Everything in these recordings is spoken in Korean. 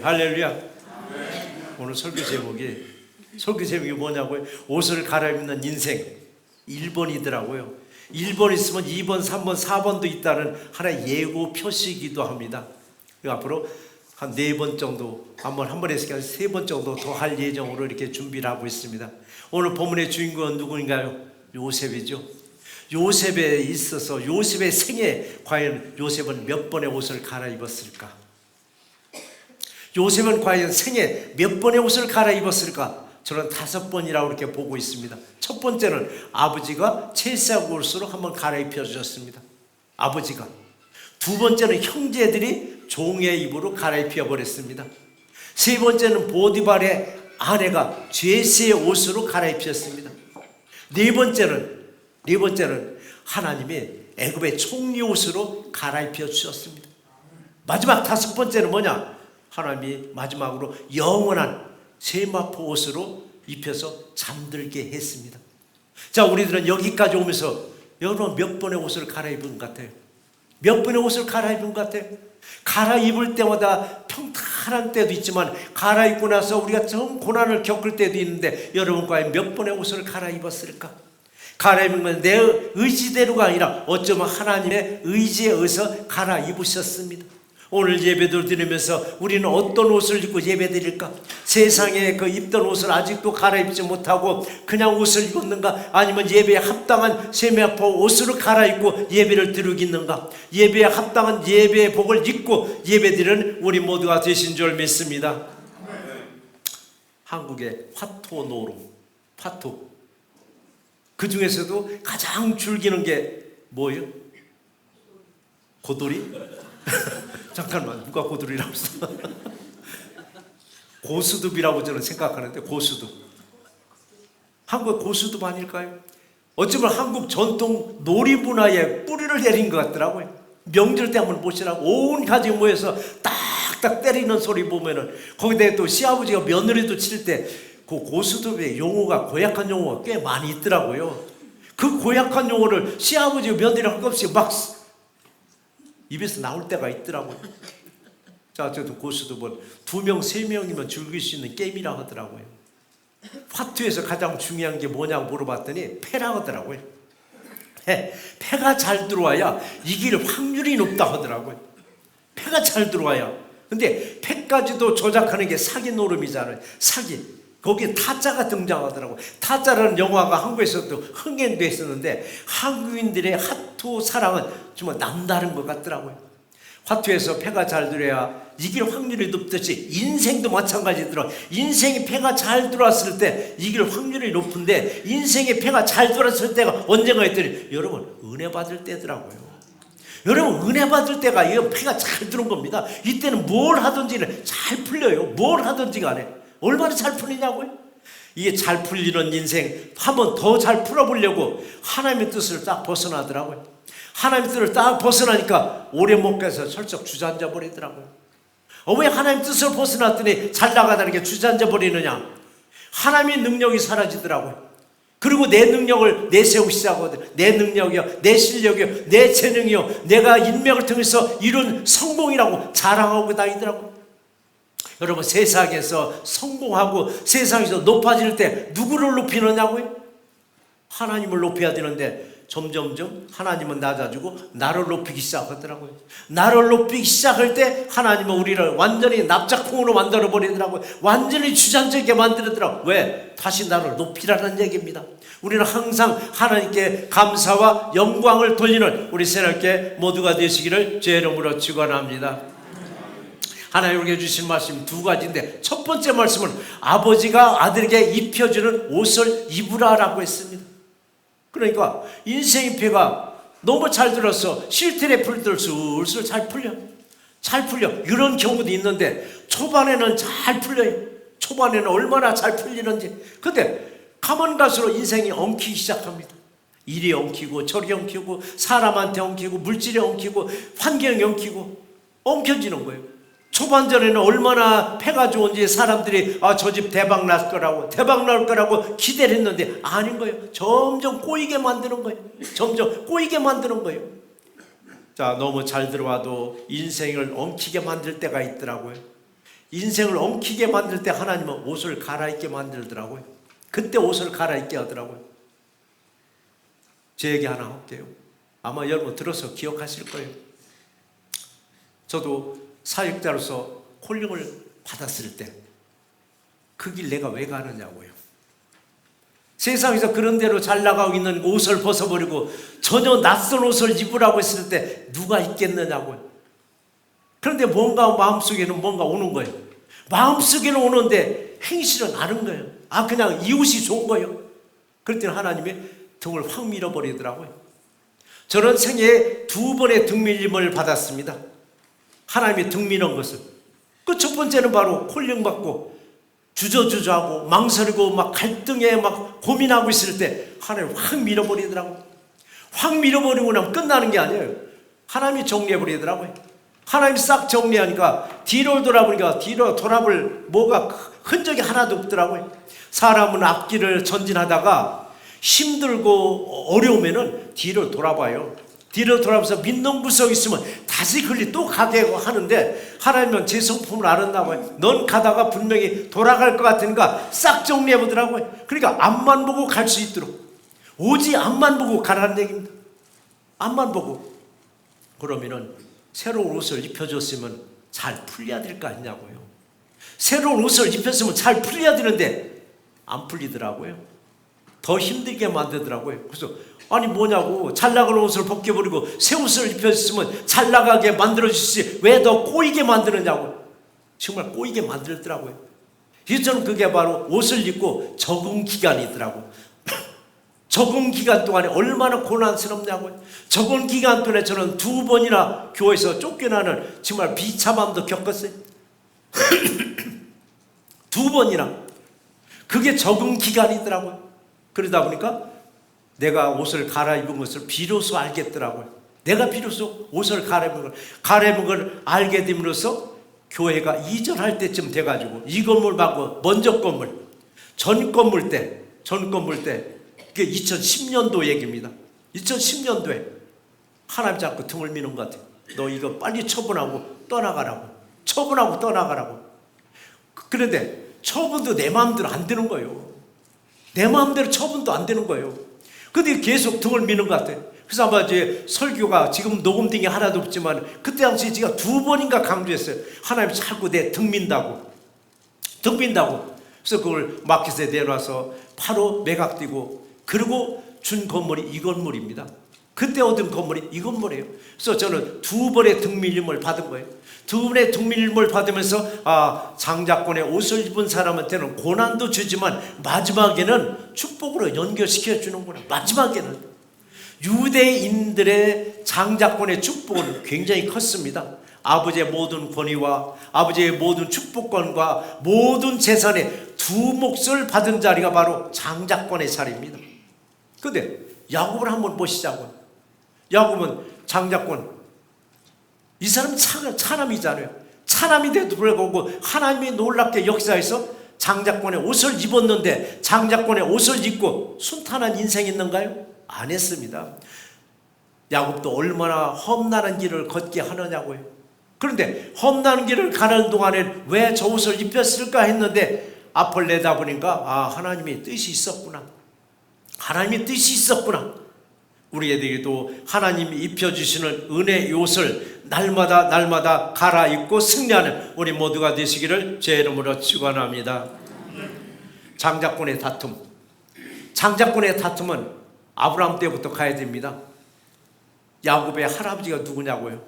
할렐루야. 오늘 설교 제목이 뭐냐고요? 옷을 갈아입는 인생 1번이더라고요. 1번 있으면 2번, 3번, 4번도 있다는 하나의 예고 표시이기도 합니다. 앞으로 한 4번 정도, 한 번 했으니까 3번 정도 더 할 예정으로 이렇게 준비를 하고 있습니다. 오늘 본문의 주인공은 누구인가요? 요셉이죠. 요셉에 있어서 요셉의 생에 과연 요셉은 몇 번의 옷을 갈아입었을까? 요셉은 과연 생에 몇 번의 옷을 갈아입었을까? 저는 5번이라고 이렇게 보고 있습니다. 첫 번째는 아버지가 채색 옷으로 한번 갈아입혀 주셨습니다. 아버지가. 두 번째는 형제들이 종의 입으로 갈아입혀 버렸습니다. 세 번째는 보디발의 아내가 죄수의 옷으로 갈아입혔습니다. 네 번째는 하나님이 애굽의 총리 옷으로 갈아입혀 주셨습니다. 마지막 5번째는 뭐냐? 하나님이 마지막으로 영원한 세마포 옷으로 입혀서 잠들게 했습니다. 자, 우리들은 여기까지 오면서 여러분 몇 번의 옷을 갈아입은 것 같아요? 몇 번의 옷을 갈아입은 것 같아요? 갈아입을 때마다 평탄한 때도 있지만 갈아입고 나서 우리가 좀 고난을 겪을 때도 있는데 여러분 과연 몇 번의 옷을 갈아입었을까? 갈아입은 건 내 의지대로가 아니라 어쩌면 하나님의 의지에 의해서 갈아입으셨습니다. 오늘 예배를 드리면서 우리는 어떤 옷을 입고 예배 드릴까? 세상에 그 입던 옷을 아직도 갈아입지 못하고 그냥 옷을 입었는가? 아니면 예배에 합당한 세마포 옷으로 갈아입고 예배를 드리겠는가? 예배에 합당한 예배의 복을 입고 예배 드리는 우리 모두가 되신 줄 믿습니다. 한국의 화토노름, 화토. 그 중에서도 가장 즐기는 게 뭐예요? 고돌이? 잠깐만, 누가 고돌이라고 했어? 고수듭이라고 저는 생각하는데, 고수듭. 한국의 고수듭 아닐까요? 어쩌면 한국 전통 놀이 문화에 뿌리를 내린 것 같더라고요. 명절 때 한번 보시라고 온 가족이 모여서 딱딱 때리는 소리 보면은 거기다 또 시아버지가 며느리도 칠 때 그 고수듭의 용어가 고약한 용어가 꽤 많이 있더라고요. 그 고약한 용어를 시아버지가 며느리랑 한없이 막 입에서 나올 때가 있더라고요. 자, 저도 고수듭은 2명, 3명이면 즐길 수 있는 게임이라고 하더라고요. 화투에서 가장 중요한 게 뭐냐고 물어봤더니 패라고 하더라고요. 패가 잘 들어와야 이길 확률이 높다 하더라고요. 패가 잘 들어와야. 근데 패까지도 조작하는 게 사기 노름이잖아요. 사기. 거기에 타짜가 등장하더라고요. 타짜라는 영화가 한국에서도 흥행됐었는데 한국인들의 화투 사랑은 정말 남다른 것 같더라고요. 화투에서 패가 잘 들어야 이길 확률이 높듯이 인생도 마찬가지더라고요. 인생에 패가 잘 들어왔을 때 이길 확률이 높은데 인생에 패가 잘 들어왔을 때가 언젠가 했더니 여러분 은혜 받을 때더라고요. 여러분 은혜 받을 때가 이 패가 잘 들어온 겁니다. 이때는 뭘 하든지 잘 풀려요. 뭘 하든지 간에. 얼마나 잘 풀리냐고요? 이게 잘 풀리는 인생 한번 더 잘 풀어보려고 하나님의 뜻을 딱 벗어나더라고요. 하나님의 뜻을 딱 벗어나니까 오래 못 가서 철썩 주저앉아 버리더라고요. 왜 하나님의 뜻을 벗어났더니 잘 나가다는 게 주저앉아 버리느냐? 하나님의 능력이 사라지더라고요. 그리고 내 능력을 내세우기 시작하거든요. 내 능력이요, 내 실력이요, 내 재능이요, 내가 인맥을 통해서 이룬 성공이라고 자랑하고 다니더라고요. 여러분 세상에서 성공하고 세상에서 높아질 때 누구를 높이느냐고요? 하나님을 높여야 되는데 점점점 하나님은 낮아지고 나를 높이기 시작하더라고요. 나를 높이기 시작할 때 하나님은 우리를 완전히 납작콩으로 만들어버리더라고요. 완전히 주저앉게 만들더라고요. 왜? 다시 나를 높이라는 얘기입니다. 우리는 항상 하나님께 감사와 영광을 돌리는 우리 새롭게 모두가 되시기를 주의 이름으로 축원합니다. 하나님 우리에게 주신 말씀 2가지인데 첫 번째 말씀은 아버지가 아들에게 입혀주는 옷을 입으라라고 했습니다. 그러니까 인생의 패가 너무 잘 들어서 실틀에 풀들 술술 잘 풀려. 이런 경우도 있는데 초반에는 잘 풀려요. 초반에는 얼마나 잘 풀리는지. 근데 가만 갈수록 인생이 엉키기 시작합니다. 일이 엉키고 저리 엉키고 사람한테 엉키고 물질이 엉키고 환경이 엉키고 엉켜지는 거예요. 초반전에는 얼마나 패가 좋은지 사람들이 저 집 대박 날 거라고 기대를 했는데 아닌 거예요. 점점 꼬이게 만드는 거예요. 자, 너무 잘 들어와도 인생을 엉키게 만들 때가 있더라고요. 인생을 엉키게 만들 때 하나님은 옷을 갈아입게 만들더라고요. 그때 옷을 갈아입게 하더라고요. 제 얘기 하나 할게요. 아마 여러분 들어서 기억하실 거예요. 저도 사역자로서 콜링을 받았을 때 그 길 내가 왜 가느냐고요. 세상에서 그런 대로 잘 나가고 있는 옷을 벗어버리고 전혀 낯선 옷을 입으라고 했을 때 누가 있겠느냐고요. 그런데 뭔가 마음속에는 뭔가 오는 거예요. 마음속에는 오는데 행실은 아는 거예요. 그냥 이 옷이 좋은 거예요. 그랬더니 하나님이 등을 확 밀어버리더라고요. 저는 생애에 2번의 등 밀림을 받았습니다. 하나님이 등 미는 것을. 그 첫 번째는 바로 콜링 받고 주저주저하고 망설이고 막 갈등에 막 고민하고 있을 때 하나님이 확 밀어버리더라고요. 확 밀어버리고 나면 끝나는 게 아니에요. 하나님이 정리해버리더라고요. 하나님이 싹 정리하니까 뒤를 돌아보니까 뒤로 돌아볼 뭐가 흔적이 하나도 없더라고요. 사람은 앞길을 전진하다가 힘들고 어려우면은 뒤를 돌아봐요. 뒤를 돌아보면서 민농구석 있으면 다시 글리 또 가게 하는데 하나님은 제 성품을 알았나 봐요. 넌 가다가 분명히 돌아갈 것 같으니까 싹 정리해보더라고요. 그러니까 앞만 보고 갈 수 있도록 오직 앞만 보고 가라는 얘기입니다. 앞만 보고. 그러면은 새로운 옷을 입혀줬으면 잘 풀려야 될 거 아니냐고요. 새로운 옷을 입혔으면 잘 풀려야 되는데 안 풀리더라고요. 더 힘들게 만들더라고요. 그래서 아니 뭐냐고, 잘 나가는 옷을 벗겨버리고 새 옷을 입혔으면 잘 나가게 만들어주시지 왜 더 꼬이게 만드느냐고. 정말 꼬이게 만들더라고요. 그래서 저는 그게 바로 옷을 입고 적응 기간이더라고요. 적응 기간 동안에 얼마나 고난스럽냐고요. 적응 기간 동안에 저는 2번이나 교회에서 쫓겨나는 정말 비참함도 겪었어요. 2번이나. 그게 적응 기간이더라고요. 그러다 보니까 내가 옷을 갈아입은 것을 비로소 알겠더라고요. 내가 비로소 옷을 갈아입은 걸 알게 됨으로써 교회가 이전할 때쯤 돼가지고 이 건물 말고 먼저 건물, 전 건물 때 그게 2010년도 얘기입니다. 2010년도에 하나님 자꾸 등을 미는 것 같아요. 너 이거 빨리 처분하고 떠나가라고. 처분하고 떠나가라고. 그런데 처분도 내 마음대로 안 되는 거예요. 내 마음대로 처분도 안 되는 거예요. 근데 계속 등을 미는 것 같아요. 그래서 아마 제 설교가 지금 녹음등이 하나도 없지만 그때 당시에 제가 2번인가 강조했어요. 하나님 자꾸 내 등 민다고. 등 민다고. 그래서 그걸 마켓에 내놔서 바로 매각되고 그리고 준 건물이 이 건물입니다. 그때 얻은 건물이 이 건물이에요. 그래서 저는 2번의 등 밀림을 받은 거예요. 2번의 등 밀림을 받으면서 장자권의 옷을 입은 사람한테는 고난도 주지만 마지막에는 축복으로 연결시켜 주는구나. 마지막에는 유대인들의 장자권의 축복은 굉장히 컸습니다. 아버지의 모든 권위와 아버지의 모든 축복권과 모든 재산의 두 몫을 받은 자리가 바로 장자권의 자리입니다. 그런데 야곱을 한번 보시자고요. 야곱은 장자권, 이 사람 차남이잖아요. 차남인데도 불구하고 하나님이 놀랍게 역사해서 장자권의 옷을 입었는데 장자권의 옷을 입고 순탄한 인생이 있는가요? 안 했습니다. 야곱도 얼마나 험난한 길을 걷게 하느냐고요. 그런데 험난한 길을 가는 동안에 왜 저 옷을 입혔을까 했는데 앞을 내다보니까 하나님의 뜻이 있었구나. 하나님의 뜻이 있었구나. 우리에게도 하나님이 입혀주시는 은혜의 옷을 날마다 갈아입고 승리하는 우리 모두가 되시기를 제 이름으로 축원합니다. 장자권의 다툼. 장자권의 다툼은 아브라함 때부터 가야 됩니다. 야곱의 할아버지가 누구냐고요?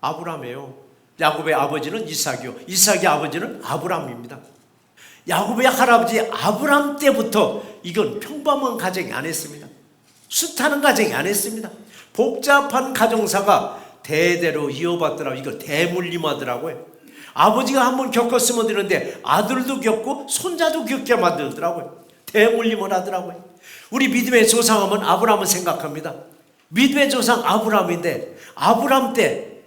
아브라함이에요. 야곱의 아버지는 이삭이요. 이삭의 아버지는 아브라함입니다. 야곱의 할아버지 아브라함 때부터 이건 평범한 가정이 아니었습니다. 숱하는 가정이 아니었습니다. 복잡한 가정사가 대대로 이어받더라고요. 이걸 대물림하더라고요. 아버지가 한번 겪었으면 되는데 아들도 겪고 손자도 겪게 만들더라고요. 대물림을 하더라고요. 우리 믿음의 조상하면 아브라함을 생각합니다. 믿음의 조상 아브라함인데 아브라함 때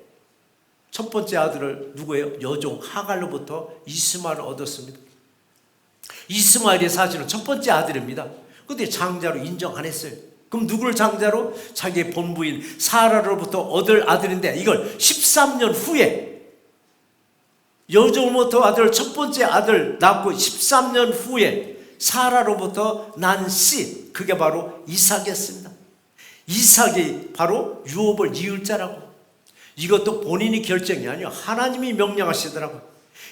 첫 번째 아들을 누구예요? 여종 하갈로부터 이스마엘을 얻었습니다. 이스마엘이 사실은 첫 번째 아들입니다. 그런데 장자로 인정 안 했어요. 그럼 누구를 장자로? 자기의 본부인 사라로부터 얻을 아들인데 이걸 13년 후에 여종부터 아들 첫 번째 아들 낳고 13년 후에 사라로부터 난 씨, 그게 바로 이삭이었습니다. 이삭이 바로 유업을 이을 자라고. 이것도 본인이 결정이 아니요, 하나님이 명령하시더라고요.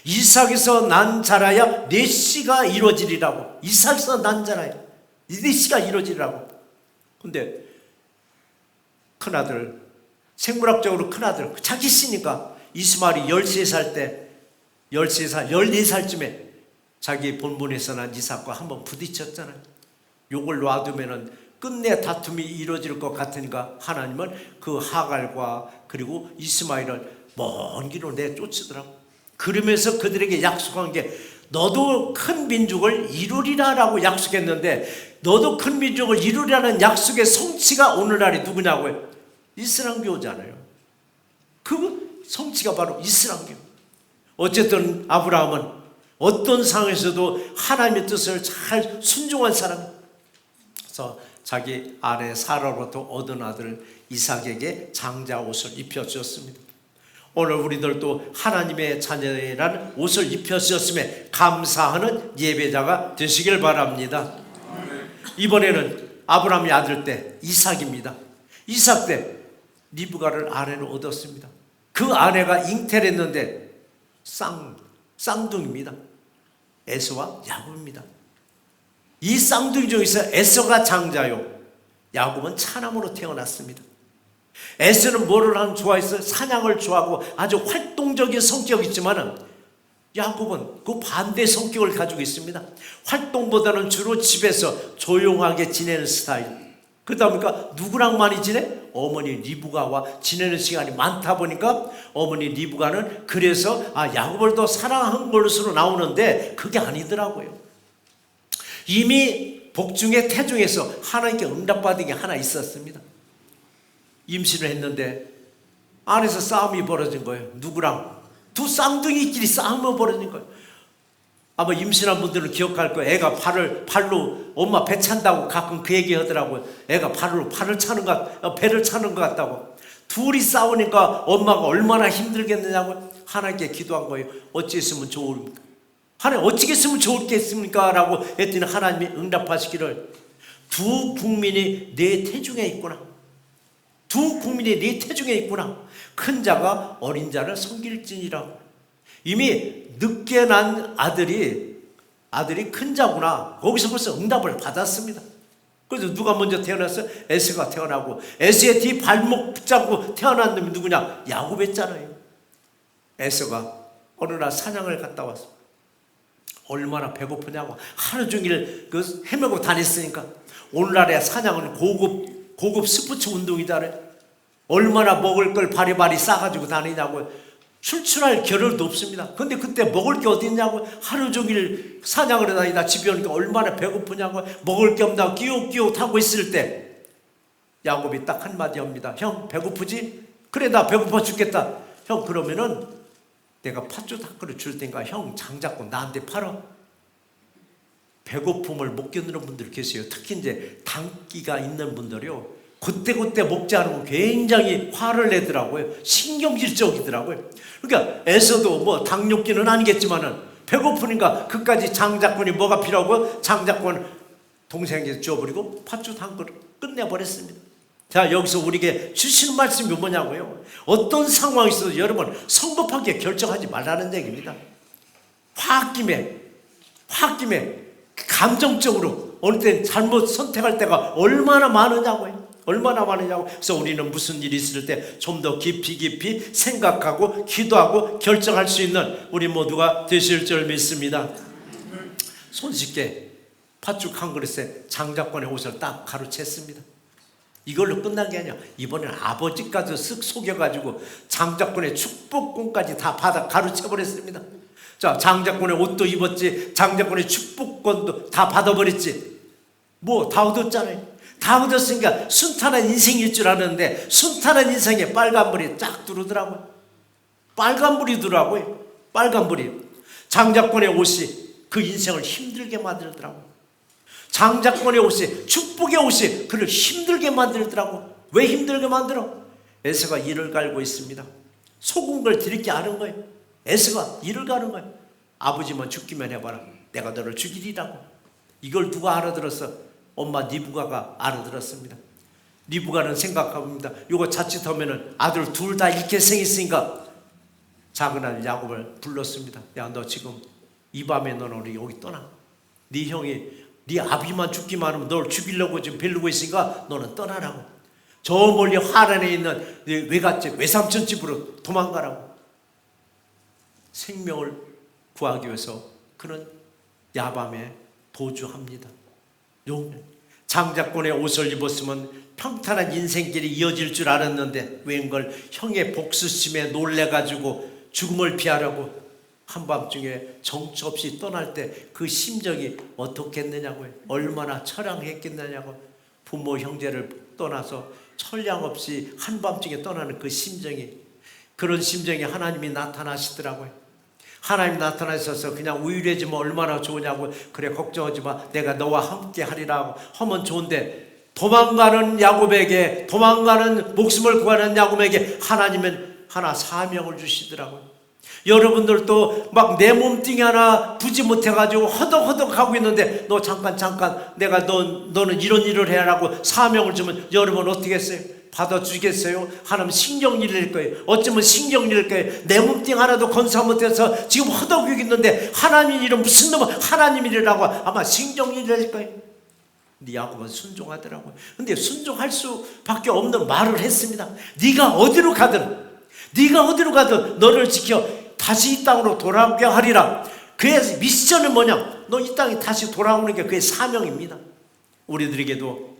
이삭에서 난 자라야 내 씨가 이루어지리라고. 이삭에서 난 자라야 내 씨가 이루어지리라고. 근데 큰아들, 생물학적으로 큰아들, 자기 씨니까 이스마엘이 13살 때, 13살, 14살쯤에 자기 본분에서 난 이삭과 한번 부딪혔잖아요. 요걸 놔두면은 끝내 다툼이 이루어질 것 같으니까 하나님은 그 하갈과 그리고 이스마엘을 먼 길로 내쫓으더라고. 그러면서 그들에게 약속한 게, 너도 큰 민족을 이루리라 라고 약속했는데, 너도 큰 민족을 이루리라는 약속의 성취가 오늘날이 누구냐고요? 이스라엘교잖아요. 그 성취가 바로 이스라엘교. 어쨌든 아브라함은 어떤 상황에서도 하나님의 뜻을 잘 순종한 사람. 그래서 자기 아내 사라로부터 얻은 아들 이삭에게 장자 옷을 입혀주었습니다. 오늘 우리들도 하나님의 자녀라는 옷을 입혀주셨음에 감사하는 예배자가 되시길 바랍니다. 이번에는 아브라함의 아들 때 이삭입니다. 이삭 때 리브가를 아내로 얻었습니다. 그 아내가 잉태를 했는데 쌍둥이입니다. 에서와 야곱입니다. 이 쌍둥이 중에서 에서가 장자요, 야곱은 차남으로 태어났습니다. 에서는 뭐를 하면 좋아했어요? 사냥을 좋아하고 아주 활동적인 성격이 있지만 야곱은 그 반대 성격을 가지고 있습니다. 활동보다는 주로 집에서 조용하게 지내는 스타일. 그러다 보니까 누구랑 많이 지내? 어머니 리브가와 지내는 시간이 많다 보니까 어머니 리브가는 그래서 야곱을 더 사랑한 것으로 나오는데 그게 아니더라고요. 이미 복중의 태중에서 하나님께 응답받은 게 하나 있었습니다. 임신을 했는데 안에서 싸움이 벌어진 거예요. 누구랑? 두 쌍둥이끼리 싸움이 벌어진 거예요. 아마 임신한 분들은 기억할 거예요. 애가 발로 엄마 배 찬다고 가끔 그 얘기 하더라고요. 애가 배를 차는 것 같다고. 둘이 싸우니까 엄마가 얼마나 힘들겠느냐고 하나님께 기도한 거예요. 어찌했으면 좋을까? 하나님 어떻게 했으면 좋겠습니까? 라고 했더니 하나님이 응답하시기를, 두 국민이 내 태중에 있구나. 두 국민이 네 태중에 있구나. 큰 자가 어린 자를 섬길지니라. 이미 늦게 난 아들이 큰 자구나. 거기서 벌써 응답을 받았습니다. 그래서 누가 먼저 태어났어요? 에서가 태어나고, 에서의 뒤 발목 붙잡고 태어난 놈이 누구냐? 야곱했잖아요. 에서가 어느 날 사냥을 갔다 왔어. 얼마나 배고프냐고 하루 종일 헤매고 다녔으니까. 오늘날의 사냥은 고급 스포츠 운동이잖아요. 얼마나 먹을 걸 바리바리 싸가지고 다니냐고. 출출할 겨를도 없습니다. 근데 그때 먹을 게 어디 있냐고. 하루 종일 사냥을 다니다 집에 오니까 얼마나 배고프냐고. 먹을 게 없다고 끼옥끼옥 하고 있을 때 야곱이 딱 한마디 합니다. 형 배고프지? 그래 나 배고파 죽겠다. 형 그러면은 내가 팥죽 한 그릇 줄 테니까 형 장자권 나한테 팔아. 배고픔을 못 견디는 분들 계세요. 특히 이제 당기가 있는 분들이요, 그때 먹지 않으면 굉장히 화를 내더라고요. 신경질적이더라고요. 그러니까 에서도 뭐 당뇨기는 아니겠지만은 배고프니까 그까지 장자권이 뭐가 필요하고 장자권 동생에게 줘버리고 팥죽 한 그릇 끝내버렸습니다. 자, 여기서 우리에게 주시는 말씀이 뭐냐고요? 어떤 상황에서도 여러분 성급하게 결정하지 말라는 얘기입니다. 홧김에 감정적으로 어느 때 잘못 선택할 때가 얼마나 많으냐고요. 얼마나 많으냐고. 그래서 우리는 무슨 일이 있을 때 좀 더 깊이 생각하고 기도하고 결정할 수 있는 우리 모두가 되실 줄 믿습니다. 손쉽게 팥죽 한 그릇에 장자권의 옷을 딱 가로챘습니다. 이걸로 끝난 게 아니야. 이번에는 아버지까지 쓱 속여가지고 장자권의 축복권까지 다 받아 가로채버렸습니다. 자, 장자권의 옷도 입었지, 장자권의 축복권도 다 받아버렸지. 뭐 다 얻었잖아요. 다 얻었으니까 순탄한 인생일 줄 아는데 순탄한 인생에 빨간불이 쫙 들어오더라고요. 빨간불이 장자권의 옷이 그 인생을 힘들게 만들더라고요. 장자권의 옷이, 축복의 옷이 그를 힘들게 만들더라고. 왜 힘들게 만들어? 에서가 이를 갈고 있습니다. 속은 걸 들이게 아는 거예요. 에서가 일을 가는 거야. 아버지만 죽기만 해봐라. 내가 너를 죽이리라고. 이걸 누가 알아들었어? 엄마 리브가가 알아들었습니다. 리브가는 생각합니다. 이거 자칫하면은 아들 둘 다 잃게 생겼으니까 작은 아들 야곱을 불렀습니다. 야, 너 지금 이 밤에 너는 우리 여기 떠나. 네 형이 네 아비만 죽기만 하면 널 죽이려고 지금 빌리고 있으니까 너는 떠나라고. 저 멀리 하란에 있는 외갓집 외삼촌 집으로 도망가라고. 생명을 구하기 위해서 그는 야밤에 도주합니다. 장자권의 옷을 입었으면 평탄한 인생길이 이어질 줄 알았는데 웬걸 형의 복수심에 놀래가지고 죽음을 피하려고 한밤중에 정처 없이 떠날 때 그 심정이 어떻겠느냐고요. 얼마나 처량했겠느냐고. 부모 형제를 떠나서 철량 없이 한밤중에 떠나는 그 심정이, 그런 심정에 하나님이 나타나시더라고요. 하나님 나타나셔서 그냥 우유해지면 얼마나 좋으냐고. 그래 걱정하지 마, 내가 너와 함께 하리라 하면 좋은데, 도망가는 야곱에게, 도망가는 목숨을 구하는 야곱에게 하나님은 하나 사명을 주시더라고요. 여러분들도 막 내 몸뚱이 하나 부지 못해가지고 허덕허덕 하고 있는데 너 잠깐 내가 너는 이런 일을 해라고 사명을 주면 여러분 어떻게 했어요? 받아주겠어요? 하나님 신경일일 거예요. 어쩌면 신경일일 거예요. 내 몸뚱이 하나도 건사 못해서 지금 허덕이고 있는데 하나님 일은 무슨 놈은 하나님 일이라고 아마 신경일일 거예요. 근데 야곱은 순종하더라고요. 근데 순종할 수밖에 없는 말을 했습니다. 네가 어디로 가든 너를 지켜 다시 이 땅으로 돌아오게 하리라. 그의 미션은 뭐냐? 너 이 땅에 다시 돌아오는 게 그의 사명입니다. 우리들에게도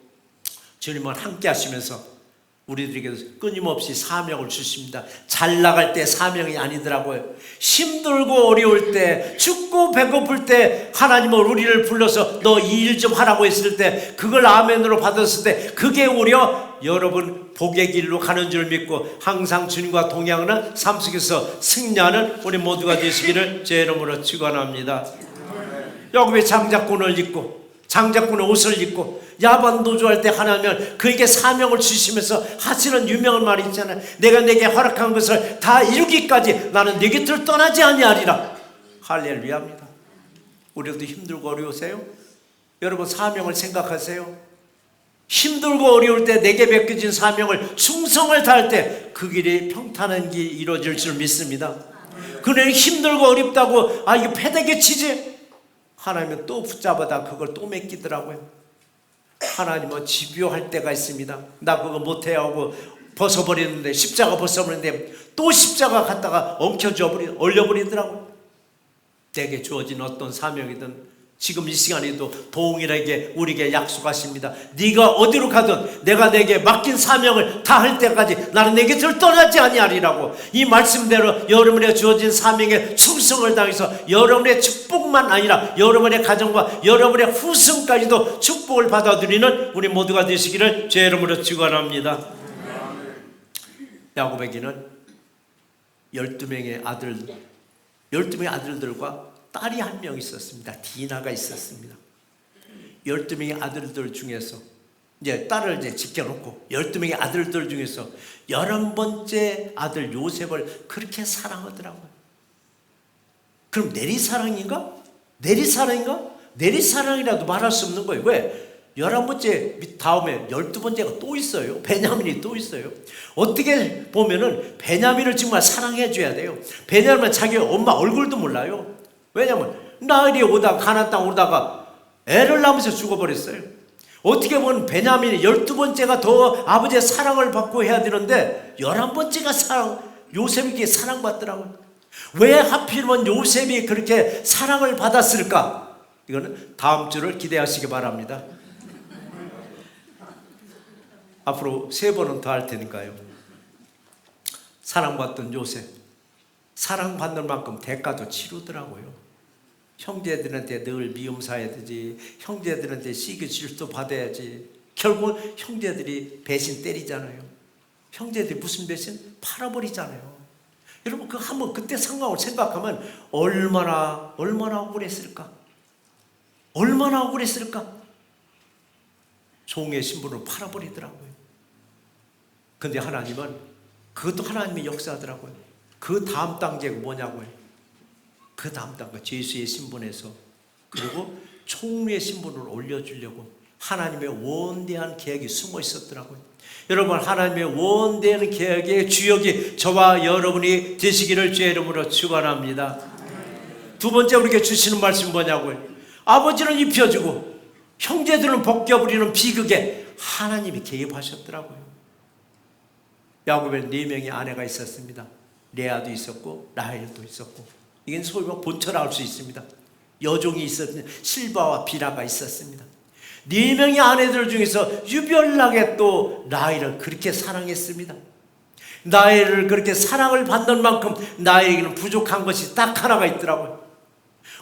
주님을 함께 하시면서 우리들에게도 끊임없이 사명을 주십니다. 잘 나갈 때 사명이 아니더라고요. 힘들고 어려울 때, 춥고 배고플 때 하나님은 우리를 불러서 너 이 일 좀 하라고 했을 때 그걸 아멘으로 받았을 때 그게 오히려 여러분 복의 길로 가는 줄 믿고 항상 주님과 동행하는 삶 속에서 승리하는 우리 모두가 되시기를 제 이름으로 축원합니다. 야곱의 장자권을 입고 장자권의 옷을 입고 야반 도주할 때 하나님은 그에게 사명을 주시면서 하시는 유명한 말이 있잖아요. 내가 내게 허락한 것을 다 이루기까지 나는 네 곁을 떠나지 아니하리라. 할렐루야입니다. 우리도 힘들고 어려우세요? 여러분 사명을 생각하세요. 힘들고 어려울 때 내게 맡겨진 사명을 충성을 다할 때 그 길이 평탄한 길이 이루어질 줄 믿습니다. 그는 힘들고 어렵다고 이거 패대기 치지? 하나님은 또 붙잡아다 그걸 또 맡기더라고요. 하나님은 집요할 때가 있습니다. 나 그거 못해 하고 벗어버리는데 십자가 벗어버리는데 또 십자가 갖다가 얼려버리더라고요. 내게 주어진 어떤 사명이든 지금 이 시간에도 동일하게 우리에게 약속하십니다. 네가 어디로 가든 내가 내게 맡긴 사명을 다 할 때까지 나는 내 곁을 떠나지 아니하리라고. 이 말씀대로 여러분의 주어진 사명에 충성을 다해서 여러분의 축복만 아니라 여러분의 가정과 여러분의 후손까지도 축복을 받아들이는 우리 모두가 되시기를 제 이름으로 축원합니다. 야곱에게는 12명의 아들들과 딸이 한 명 있었습니다. 디나가 있었습니다. 12명의 아들들 중에서 이제 딸을 이제 지켜놓고 12명의 아들들 중에서 11번째 아들 요셉을 그렇게 사랑하더라고요. 그럼 내리사랑인가? 내리사랑이라도 말할 수 없는 거예요. 왜? 11번째 다음에 12번째가 또 있어요. 베냐민이 또 있어요. 어떻게 보면은 베냐민을 정말 사랑해 줘야 돼요. 베냐민은 자기 엄마 얼굴도 몰라요. 왜냐면 나일이 오다가 가나안 땅 오다가 애를 낳으면서 죽어버렸어요. 어떻게 보면 베냐민이 12번째가 더 아버지의 사랑을 받고 해야 되는데 11번째가 요셉에게 사랑받더라고요. 왜 하필이면 요셉이 그렇게 사랑을 받았을까? 이거는 다음 주를 기대하시기 바랍니다. 앞으로 3번은 더 할 테니까요. 사랑받던 요셉, 사랑받는 만큼 대가도 치르더라고요. 형제들한테 늘 미움 사야 되지, 형제들한테 시기 질투 받아야지. 결국 형제들이 배신 때리잖아요. 형제들이 무슨 배신? 팔아버리잖아요. 여러분 한번 그때 상황을 생각하면 얼마나 억울했을까? 얼마나 억울했을까? 종의 신분으로 팔아버리더라고요. 근데 하나님은 그것도 하나님의 역사더라고요. 그 다음 단계가 뭐냐고요? 그 다음 단계 제수의 신분에서 그리고 총리의 신분을 올려주려고 하나님의 원대한 계획이 숨어 있었더라고요. 여러분, 하나님의 원대한 계획의 주역이 저와 여러분이 되시기를 주의 이름으로 축원합니다. 두 번째 우리에게 주시는 말씀이 뭐냐고요? 아버지는 입혀주고 형제들은 벗겨버리는 비극에 하나님이 개입하셨더라고요. 야곱에 4명의 아내가 있었습니다. 레아도 있었고 라헬도 있었고, 이건 소위 본처라 할 수 있습니다. 여종이 있었습니다. 실바와 비라가 있었습니다. 4명의 아내들 중에서 유별나게 또 라헬을 그렇게 사랑했습니다. 라헬을 그렇게 사랑을 받는 만큼 나에게는 부족한 것이 딱 하나가 있더라고요.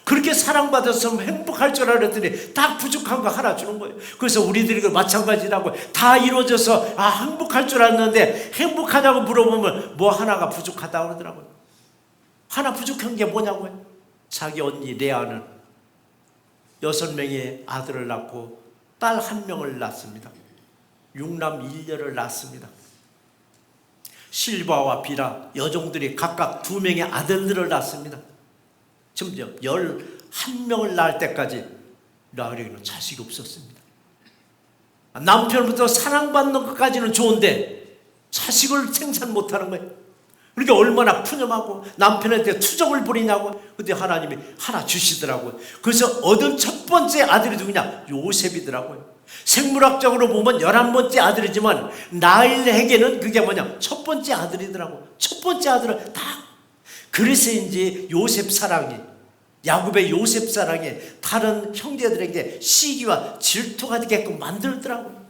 그렇게 사랑받았으면 행복할 줄 알았더니 딱 부족한 거 하나 주는 거예요. 그래서 우리들이 마찬가지라고 다 이루어져서 행복할 줄 알았는데 행복하냐고 물어보면 뭐 하나가 부족하다고 그러더라고요. 하나 부족한 게 뭐냐고요? 자기 언니 레아는 6명의 아들을 낳고 딸 1명을 낳습니다. 6남 1녀를 낳습니다. 실바와 비라 여종들이 각각 2명의 아들들을 낳습니다. 심지어 11명을 낳을 때까지 라헬에게는 자식이 없었습니다. 남편부터 사랑받는 것까지는 좋은데 자식을 생산 못하는 거예요. 그러니까 얼마나 푸념하고 남편한테 투정을 부리냐고. 근데 하나님이 하나 주시더라고요. 그래서 얻은 첫 번째 아들이 누구냐? 요셉이더라고요. 생물학적으로 보면 11번째 아들이지만 라헬에게는 그게 뭐냐? 첫 번째 아들이더라고요. 첫 번째 아들은 딱. 그래서인지 요셉 사랑이, 야곱의 요셉 사랑이 다른 형제들에게 시기와 질투가 되게끔 만들더라고요.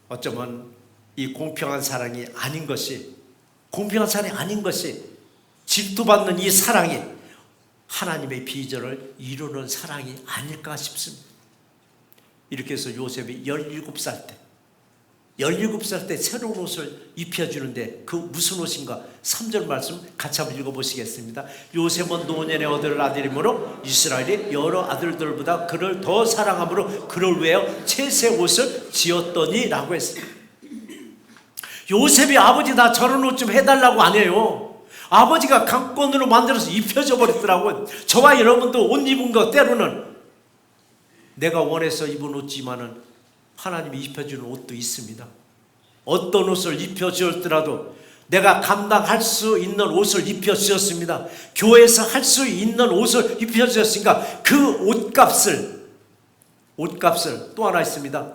어쩌면 이 공평한 사랑이 아닌 것이, 질투받는 이 사랑이 하나님의 비전을 이루는 사랑이 아닐까 싶습니다. 이렇게 해서 요셉이 17살 때 새로운 옷을 입혀주는데 그 무슨 옷인가? 3절 말씀 같이 한번 읽어보시겠습니다. 요셉은 노년에 얻을 아들이므로 이스라엘이 여러 아들들보다 그를 더 사랑함으로 그를 위하여 채색 옷을 지었더니 라고 했습니다. 요셉이 아버지 나 저런 옷 좀 해달라고 안 해요. 아버지가 강권으로 만들어서 입혀져 버렸더라고요. 저와 여러분도 옷 입은 거 때로는 내가 원해서 입은 옷지만은 하나님이 입혀주는 옷도 있습니다. 어떤 옷을 입혀주었더라도 내가 감당할 수 있는 옷을 입혀주셨습니다. 교회에서 할 수 있는 옷을 입혀주셨으니까 그 옷값을 또 하나 있습니다.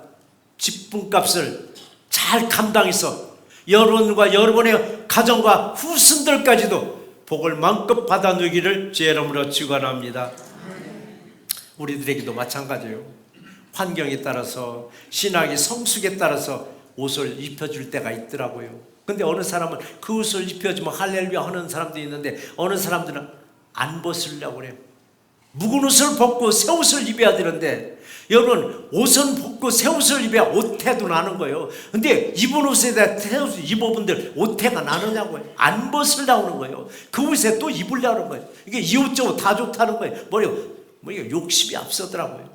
직분값을 잘 감당해서 여러분과 여러분의 가정과 후손들까지도 복을 만큼 받아 누기를 주의 이름으로 축원합니다. 우리들에게도 마찬가지예요. 환경에 따라서 신앙의 성숙에 따라서 옷을 입혀줄 때가 있더라고요. 근데 어느 사람은 그 옷을 입혀주면 할렐루야 하는 사람도 있는데 어느 사람들은 안 벗으려고 그래요. 묵은 옷을 벗고 새 옷을 입어야 되는데 여러분, 옷은 벗고 새 옷을 입어야 옷태도 나는 거예요. 근데 입은 옷에 대해 새 옷을 입어본들 옷태가 나느냐고요. 안 벗으려고 하는 거예요. 그 옷에 또 입으려고 하는 거예요. 이게 이웃저웃 다 좋다는 거예요. 뭐예요? 욕심이 앞서더라고요.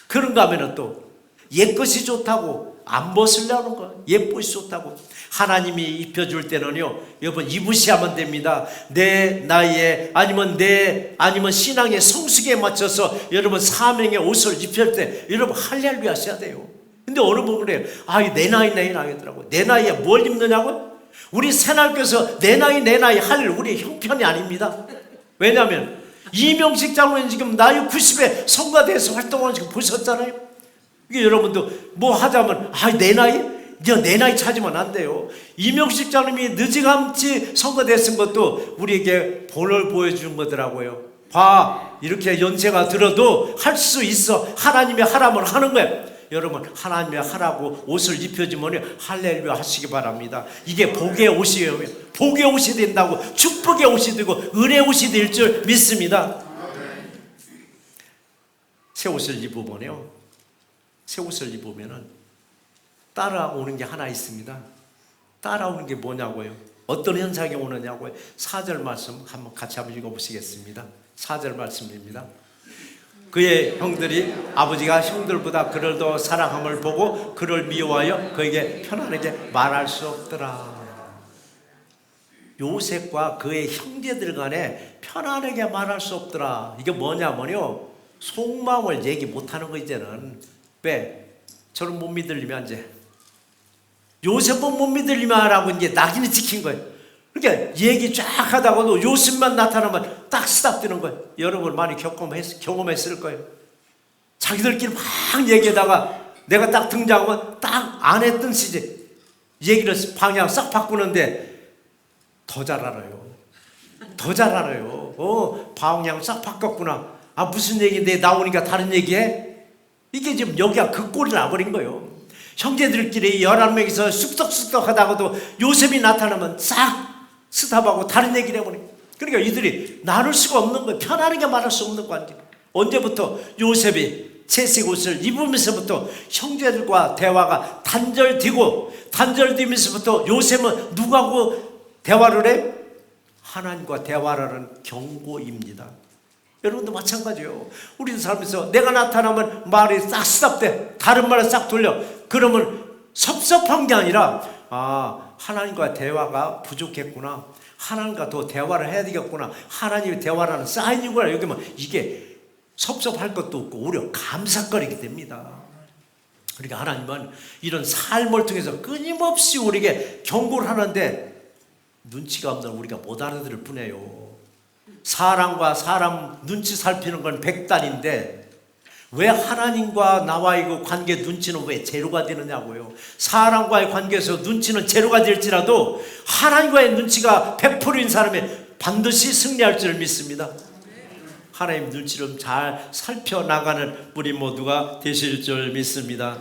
그런가 하면 또 옛것이 좋다고 안 벗으려는 거예요. 옛것이 좋다고. 하나님이 입혀줄 때는요, 여러분 입으셔야만 됩니다. 내 나이에 아니면 신앙의 성숙에 맞춰서 여러분 사명의 옷을 입힐 때 여러분 할렐루야 하셔야 돼요. 근데 어느 분은 그래요. 내 나이 하더라고요. 내 나이에 뭘 입느냐고요? 우리 새날교에서 내 나이 할 우리 형편이 아닙니다. 왜냐하면 이명식 장로는 지금 나이 90에 성가대에서 활동하는 지금 보셨잖아요. 이게 여러분도 뭐 하자면 내 나이 찾으면 안 돼요. 이명식 장로님이 늦지감치 성가대 쓴 것도 우리에게 본을 보여주는 거더라고요. 봐, 이렇게 연세가 들어도 할 수 있어. 하나님의 하라면 하는 거예요. 여러분, 하나님의 하라고 옷을 입혀주면 할렐루야 하시기 바랍니다. 이게 복의 옷이에요. 복의 옷이 된다고, 축복의 옷이 되고 은혜의 옷이 될 줄 믿습니다. 새 옷을 입으면요, 새 옷을 입으면은 따라오는 게 하나 있습니다. 따라오는 게 뭐냐고요? 어떤 현상이 오느냐고요? 4절 말씀 같이 한번 읽어보시겠습니다. 4절 말씀입니다. 그의 형들이 아버지가 형들보다 그를 더 사랑함을 보고 그를 미워하여 그에게 편안하게 말할 수 없더라. 요셉과 그의 형제들 간에 편안하게 말할 수 없더라. 이게 뭐냐면요, 속마음을 얘기 못하는 거. 이제는 왜? 저를 못 믿으려면 이제 요셉은 못 믿으려면 하라고 이제 낙인이 찍힌 거예요. 그러니까 얘기 쫙 하다가도 요셉만 나타나면 딱 스탑되는 거예요. 여러분 많이 경험했을 거예요. 자기들끼리 막 얘기하다가 내가 딱 등장하면 딱 안 했던 시제 얘기를 방향 싹 바꾸는데 더 잘 알아요. 더 잘 알아요. 방향 싹 바꿨구나. 아, 무슨 얘기인데 나오니까 다른 얘기해? 이게 지금 여기가 그 꼴이 나버린 거예요. 형제들끼리 11명이서 쑥덕쑥덕 하다가도 요셉이 나타나면 싹 스탑하고 다른 얘기를 해버려요. 그러니까 이들이 나눌 수가 없는 거예요. 편안하게 말할 수 없는 관계. 언제부터 요셉이 채색 옷을 입으면서부터 형제들과 대화가 단절되면서부터 요셉은 누구하고 대화를 해? 하나님과 대화를 하는 경고입니다. 여러분도 마찬가지예요. 우리도 살면서 내가 나타나면 말이 싹 스탑돼. 다른 말을 싹 돌려. 그러면 섭섭한 게 아니라 하나님과 대화가 부족했구나. 하나님과 더 대화를 해야 되겠구나. 하나님의 대화라는 사인이구나. 여기면 이게 섭섭할 것도 없고 오히려 감사거리게 됩니다. 그러니까 하나님은 이런 삶을 통해서 끊임없이 우리에게 경고를 하는데 눈치가 없는 우리가 못 알아들을 뿐이에요. 사람과 사람 눈치 살피는 건 백단인데 왜 하나님과 나와의 그 관계 눈치는 왜 제로가 되느냐고요. 사람과의 관계에서 눈치는 제로가 될지라도 하나님과의 눈치가 100%인 사람이 반드시 승리할 줄 믿습니다. 하나님 눈치를 잘 살펴나가는 우리 모두가 되실 줄 믿습니다.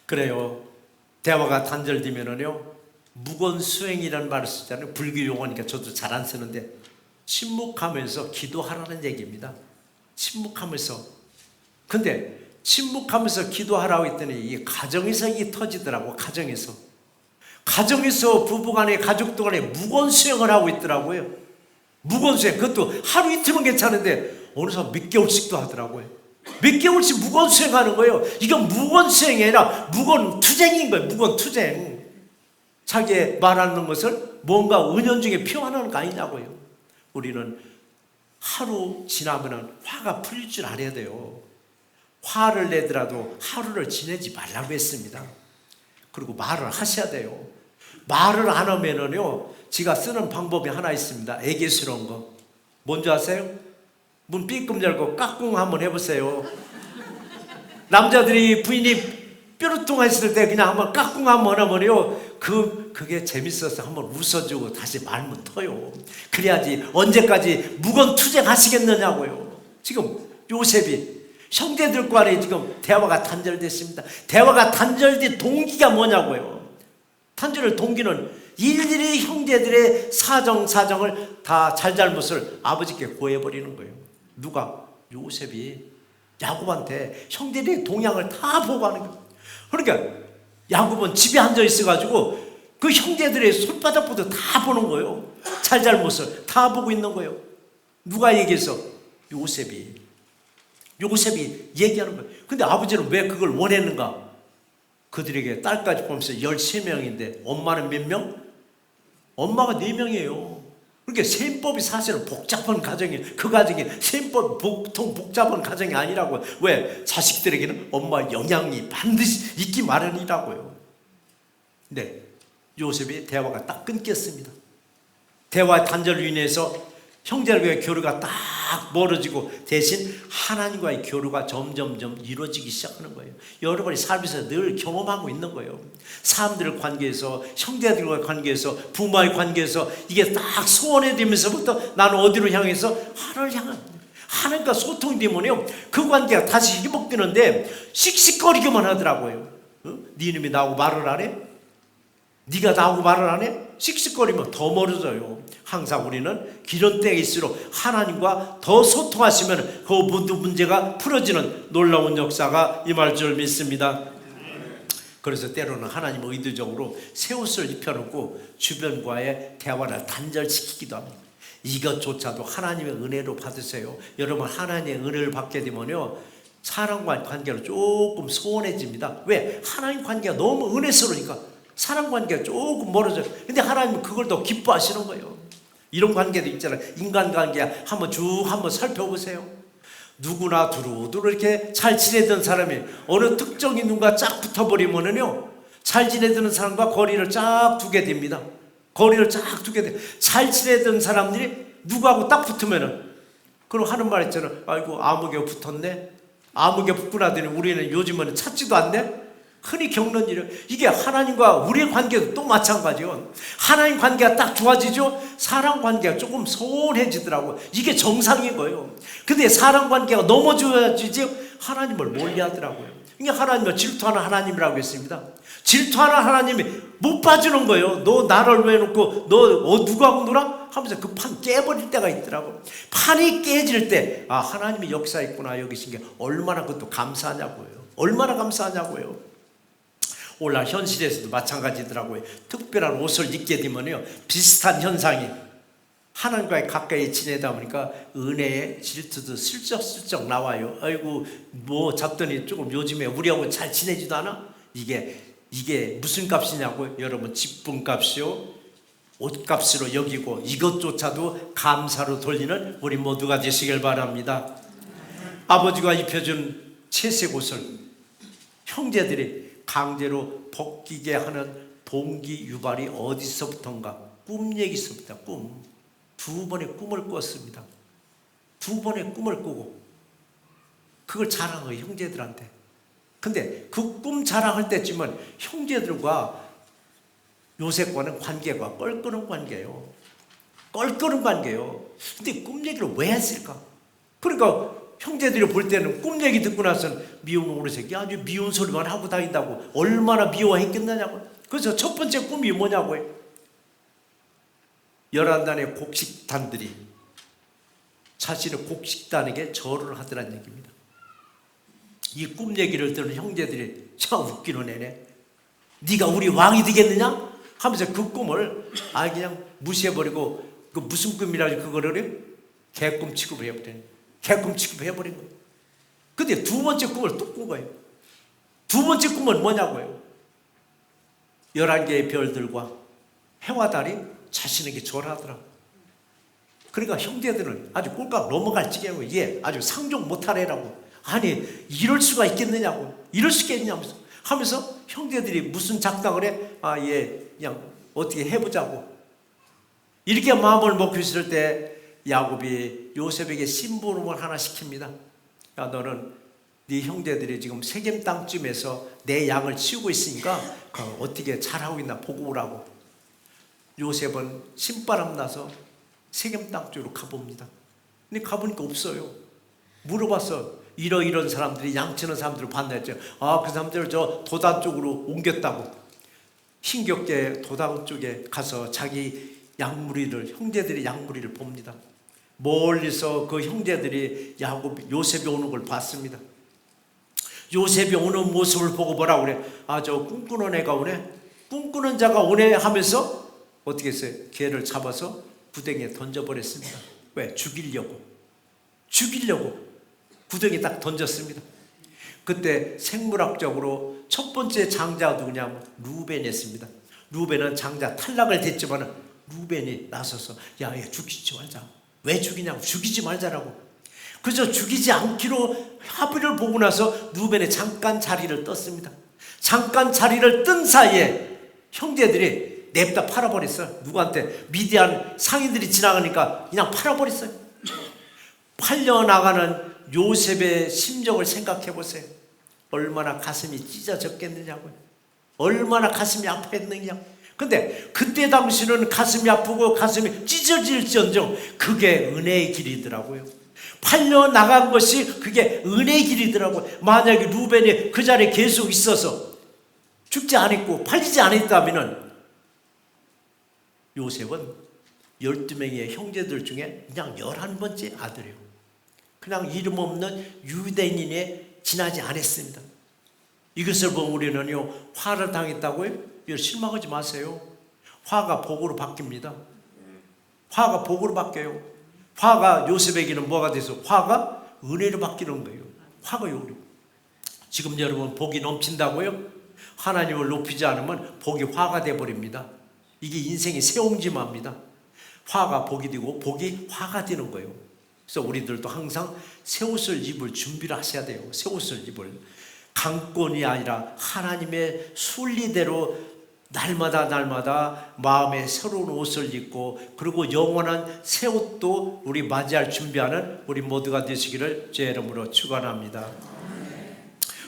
그래요. 대화가 단절되면은요, 무건수행이라는 말을 쓰잖아요. 불교 용어니까 저도 잘 안 쓰는데 침묵하면서 기도하라는 얘기입니다. 침묵하면서. 근데 침묵하면서 기도하라고 했더니 이 가정에서 이게 터지더라고. 가정에서 부부간에 가족들 간에 무건수행을 하고 있더라고요. 무건수행. 그것도 하루 이틀은 괜찮은데 어느 사람 몇 개월씩도 하더라고요. 몇 개월씩 무건수행하는 거예요. 이건 무건수행이 아니라 무건투쟁인 거예요. 무건투쟁. 자기의 말하는 것을 뭔가 은연중에 표현하는 거 아니냐고요. 우리는 하루 지나면 화가 풀릴 줄 알아야 돼요. 화를 내더라도 하루를 지내지 말라고 했습니다. 그리고 말을 하셔야 돼요. 말을 안 하면은요, 제가 쓰는 방법이 하나 있습니다. 애교스러운 거. 뭔지 아세요? 문 삐끔 열고 까꿍 한번 해보세요. 남자들이 부인이 뾰루통했을 때 그냥 한번 까꿍 한번 하면요, 그게 재밌어서 한번 웃어주고 다시 말문 터요. 그래야지 언제까지 무건투쟁 하시겠느냐고요. 지금 요셉이 형제들과 지금 대화가 단절됐습니다. 대화가 단절된 동기가 뭐냐고요. 단절의 동기는 일일이 형제들의 사정을 다 잘잘못을 아버지께 고해버리는 거예요. 누가? 요셉이 야곱한테 형제들의 동향을 다 보고하는 거예요. 그러니까 야곱은 집에 앉아 있어가지고 그 형제들의 손바닥부터 다 보는 거예요. 잘잘못을 다 보고 있는 거예요. 누가 얘기해서? 요셉이 얘기하는 거예요. 근데 아버지는 왜 그걸 원했는가? 그들에게 딸까지 보면서 13명인데 엄마는 몇 명? 엄마가 4명이에요. 그러니까 셈법이 사실은 복잡한 가정이에요. 그 가정이 셈법 보통 복잡한 가정이 아니라고요. 왜? 자식들에게는 엄마의 영향이 반드시 있기 마련이라고요. 근데 요셉의 대화가 딱 끊겼습니다. 대화 단절로 인해서 형제들과의 교류가 딱 멀어지고 대신 하나님과의 교류가 점점점 이루어지기 시작하는 거예요. 여러분이 삶에서 늘 경험하고 있는 거예요. 사람들 관계에서, 형제들과의 관계에서, 부모의 관계에서 이게 딱 소원해지면서부터 나는 어디로 향해서? 하나님을 향한, 하나님과 소통이 되면요, 그 관계가 다시 회복되는데 씩씩거리기만 하더라고요. 네 이름이 나오고 말을 안 해? 네가 나오고 말을 안 해? 씩씩거리면 더 멀어져요. 항상 우리는 기런 때일수록 하나님과 더 소통하시면 그 모든 문제가 풀어지는 놀라운 역사가 임할 줄 믿습니다. 그래서 때로는 하나님은 의도적으로 새 옷을 입혀놓고 주변과의 대화를 단절시키기도 합니다. 이것조차도 하나님의 은혜로 받으세요. 여러분, 하나님의 은혜를 받게 되면요, 사람과의 관계로 조금 소원해집니다. 왜? 하나님 관계가 너무 은혜스러우니까. 사람 관계가 조금 멀어져요. 근데 하나님은 그걸 더 기뻐하시는 거예요. 이런 관계도 있잖아요. 인간관계 한번 살펴보세요. 누구나 두루두루 이렇게 잘 지내던 사람이 어느 특정인 누군가 쫙 붙어버리면은요, 잘 지내던 사람과 거리를 쫙 두게 됩니다. 거리를 쫙 두게 돼요. 잘 지내던 사람들이 누구하고 딱 붙으면은, 그럼 하는 말 있잖아요. 아이고, 아무개 붙었네. 아무개 붙고 나더니 우리는 요즘은 찾지도 않네. 흔히 겪는 일이에요. 이게 하나님과 우리의 관계도 또 마찬가지요. 하나님 관계가 딱 좋아지죠. 사람 관계가 조금 소원해지더라고요. 이게 정상인 거예요. 근데 사람 관계가 너무 좋아지죠. 하나님을 멀리하더라고요. 이게 하나님을 질투하는 하나님이라고 했습니다. 질투하는 하나님이 못 봐주는 거예요. 너 나를 왜 놓고 너 누구하고 놀아? 하면서 그 판 깨버릴 때가 있더라고요. 판이 깨질 때 하나님이 역사했구나 여기신 게 얼마나 그것도 감사하냐고요. 얼마나 감사하냐고요. 오늘날 현실에서도 마찬가지더라고요. 특별한 옷을 입게 되면요, 비슷한 현상이 하나님과 가까이 지내다 보니까 은혜의 질투도 슬쩍슬쩍 나와요. 아이고, 뭐 잡더니 조금 요즘에 우리하고 잘 지내지도 않아? 이게 무슨 값이냐고요? 여러분, 직분값이요, 옷값으로 여기고 이것조차도 감사로 돌리는 우리 모두가 되시길 바랍니다. 아버지가 입혀준 채색 옷을 형제들이 강제로 벗기게 하는 동기 유발이 어디서부터인가? 꿈 얘기서부터. 두 번의 꿈을 꿨습니다. 두 번의 꿈을 꾸고 그걸 자랑한 거예요, 형제들한테. 근데 그 꿈 자랑할 때쯤은 형제들과 요셉과는 관계가 껄끄러운 관계예요. 껄끄러운 관계예요. 근데 꿈 얘기를 왜 했을까? 그러니까 형제들이 볼 때는 꿈 얘기 듣고 나서는 미운 오리 새끼 아주 미운 소리만 하고 다닌다고 얼마나 미워했겠느냐고. 그래서 첫 번째 꿈이 뭐냐고요? 11단의 곡식단들이 자신의 곡식단에게 절을 하더란 얘기입니다. 이 꿈 얘기를 들은 형제들이 참 웃기는 애네. 네가 우리 왕이 되겠느냐? 하면서 그 꿈을 그냥 무시해버리고 그 무슨 꿈이라고 그거를 개꿈 취급을 해버리는, 개꿈 취급해버린 거예요. 근데 두 번째 꿈을 또 꾼 거예요. 두 번째 꿈은 뭐냐고요? 11개의 별들과 해와 달이 자신에게 절하더라고요. 그러니까 형제들은 아주 꼴깍 넘어갈 지경이고, 얘 아주 상종 못하래라고. 아니, 이럴 수가 있겠느냐고. 이럴 수 있겠냐면서 하면서 형제들이 무슨 작당을 해? 얘 그냥 어떻게 해보자고. 이렇게 마음을 먹고 있을 때 야곱이 요셉에게 심부름을 하나 시킵니다. 너는 네 형제들이 지금 세겜 땅쯤에서 내 양을 치우고 있으니까 어떻게 잘하고 있나 보고 오라고. 요셉은 신바람 나서 세겜 땅 쪽으로 가봅니다. 근데 가보니까 없어요. 물어봤어. 이런 사람들이 양치는 사람들을 봤냈죠. 그 사람들을 저 도단 쪽으로 옮겼다고. 힘겹게 도단 쪽에 가서 자기 양무리를, 형제들이 양무리를 봅니다. 멀리서 그 형제들이 요셉이 오는 걸 봤습니다. 요셉이 오는 모습을 보고 뭐라고 그래? 저 꿈꾸는 애가 오네? 꿈꾸는 자가 오네 하면서 어떻게 했어요? 걔를 잡아서 구덩이에 던져버렸습니다. 왜? 죽이려고. 구덩이에 딱 던졌습니다. 그때 생물학적으로 첫 번째 장자가 누구냐면 루벤이었습니다. 루벤은 장자 탈락을 됐지만 루벤이 나서서 얘 죽이지 말자. 왜 죽이냐고. 죽이지 말자라고. 그래서 죽이지 않기로 합의를 보고 나서 루벤이 잠깐 자리를 떴습니다. 잠깐 자리를 뜬 사이에 형제들이 냅다 팔아버렸어요. 누구한테? 미디안 상인들이 지나가니까 그냥 팔아버렸어요. 팔려나가는 요셉의 심정을 생각해 보세요. 얼마나 가슴이 찢어졌겠느냐고요. 얼마나 가슴이 아팠느냐. 근데 그때 당시는 가슴이 아프고 가슴이 찢어질지언정 그게 은혜의 길이더라고요. 팔려나간 것이 그게 은혜의 길이더라고요. 만약에 루벤이 그 자리에 계속 있어서 죽지 않았고 팔리지 않았다면 요셉은 12명의 형제들 중에 그냥 11번째 아들이에요. 그냥 이름 없는 유대인에 지나지 않았습니다. 이것을 보면 우리는요, 화를 당했다고요? 실망하지 마세요. 화가 복으로 바뀝니다. 화가 복으로 바뀌어요. 화가 요셉에게는 뭐가 돼서 화가 은혜로 바뀌는 거예요. 화가 요리. 지금 여러분 복이 넘친다고요? 하나님을 높이지 않으면 복이 화가 되어버립니다. 이게 인생의 세옹지마입니다. 화가 복이 되고 복이 화가 되는 거예요. 그래서 우리들도 항상 새 옷을 입을 준비를 하셔야 돼요. 새 옷을 입을. 강권이 아니라 하나님의 순리대로 날마다 마음에 새로운 옷을 입고, 그리고 영원한 새 옷도 우리 맞이할 준비하는 우리 모두가 되시기를 주의 이름으로 축원합니다.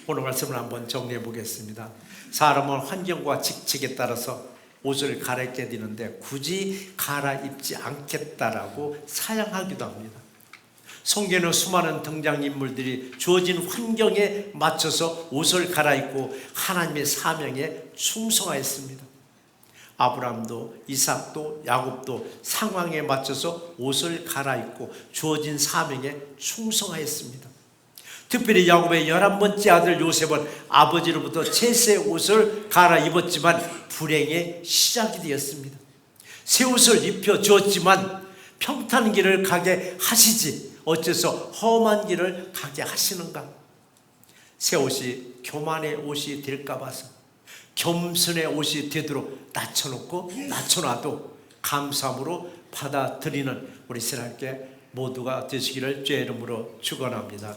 오늘 말씀을 한번 정리해 보겠습니다. 사람은 환경과 직책에 따라서 옷을 갈아입게 되는데 굳이 갈아입지 않겠다라고 사양하기도 합니다. 성경에는 수많은 등장인물들이 주어진 환경에 맞춰서 옷을 갈아입고 하나님의 사명에 충성하였습니다. 아브라함도 이삭도 야곱도 상황에 맞춰서 옷을 갈아입고 주어진 사명에 충성하였습니다. 특별히 야곱의 11번째 아들 요셉은 아버지로부터 채색 옷을 갈아입었지만 불행의 시작이 되었습니다. 새 옷을 입혀주었지만 평탄 길을 가게 하시지 어째서 험한 길을 가게 하시는가? 새 옷이 교만의 옷이 될까 봐서, 겸손의 옷이 되도록 낮춰놔도 감사함으로 받아들이는 우리 신학교 모두가 되시기를 주의 이름으로 축원합니다.